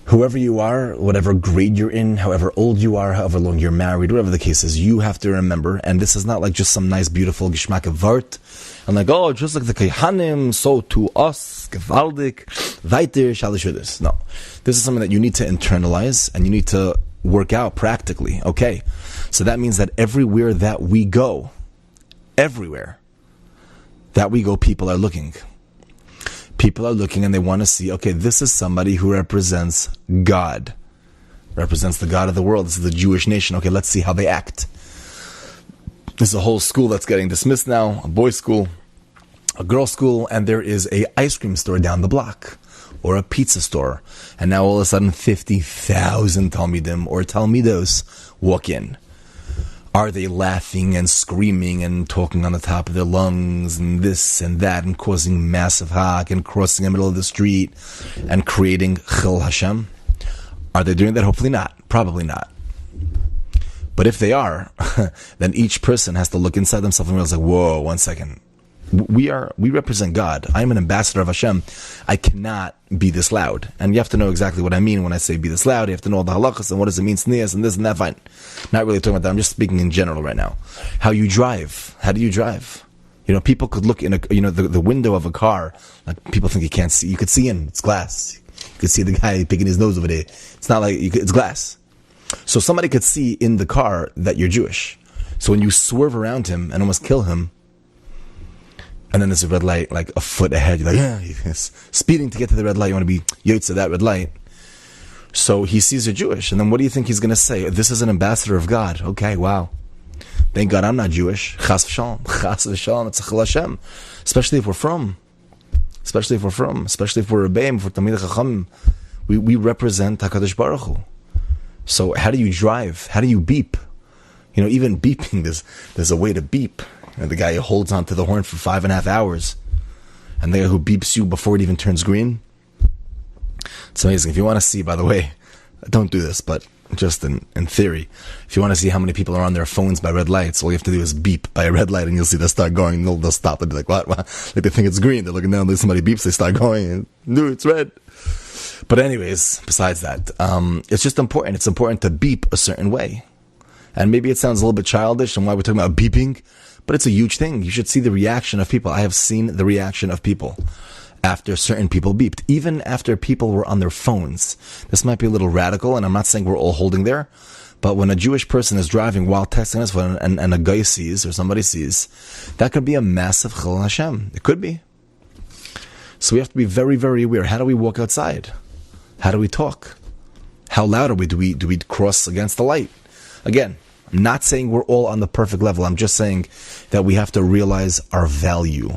Whoever you are, whatever grade you're in, however old you are, however long you're married, whatever the case is, you have to remember, and this is not like just some nice, beautiful Geschmack of Wort, and like, oh, just like the Kehanim, so to us, Gewaldig, weiter, Shalishudas. No. This is something that you need to internalize, and you need to work out practically, okay? So that means that everywhere that we go, people are looking. People are looking and they want to see, okay, this is somebody who represents God. Represents the God of the world. This is the Jewish nation. Okay, let's see how they act. There's a whole school that's getting dismissed now, a boys' school, a girls' school, and there is a ice cream store down the block, or a pizza store. And now all of a sudden 50,000 Talmidim or Talmidos walk in. Are they laughing and screaming and talking on the top of their lungs and this and that and causing massive hak and crossing the middle of the street and creating Chil Hashem? Are they doing that? Hopefully not. Probably not. But if they are, then each person has to look inside themselves and realize, like, whoa, 1 second. We represent God. I am an ambassador of Hashem. I cannot be this loud. And you have to know exactly what I mean when I say be this loud. You have to know all the halachas and what does it mean, sneas and this and that. Fine. Not really talking about that. I'm just speaking in general right now. How you drive. How do you drive? You know, people could look in the window of a car. Like, people think you can't see. You could see in. It's glass. You could see the guy picking his nose over there. It's not like it's glass. So somebody could see in the car that you're Jewish. So when you swerve around him and almost kill him, and then there's a red light like a foot ahead, you're like, yeah, you're speeding to get to the red light, you want to be yotze that red light. So he sees you're Jewish, and then what do you think he's going to say? This is an ambassador of God. Okay, wow. Thank God I'm not Jewish. Chas v'shalom. Chas v'shalom. It's a Chil Hashem. Especially if we're from. Especially if we're Rebbeim, if we're Talmidei Chacham. We represent HaKadosh Baruch Hu. So how do you drive? How do you beep? You know, even beeping, there's a way to beep. And the guy who holds onto the horn for 5.5 hours, and the guy who beeps you before it even turns green. It's amazing. If you want to see, by the way, don't do this, but just in theory, if you want to see how many people are on their phones by red lights, all you have to do is beep by a red light, and you'll see they'll start going. They'll stop and be like, what? Like they think it's green. They're looking down, somebody beeps, they start going, and no, it's red. But anyways, besides that, it's just important. It's important to beep a certain way. And maybe it sounds a little bit childish and why we're talking about beeping, but it's a huge thing. You should see the reaction of people. I have seen the reaction of people after certain people beeped, even after people were on their phones. This might be a little radical, and I'm not saying we're all holding there, but when a Jewish person is driving while texting his phone and a guy sees, or somebody sees, that could be a massive Chil Hashem. It could be. So we have to be very, very aware. How do we walk outside? How do we talk? How loud are we? Do we cross against the light? Again, I'm not saying we're all on the perfect level. I'm just saying that we have to realize our value.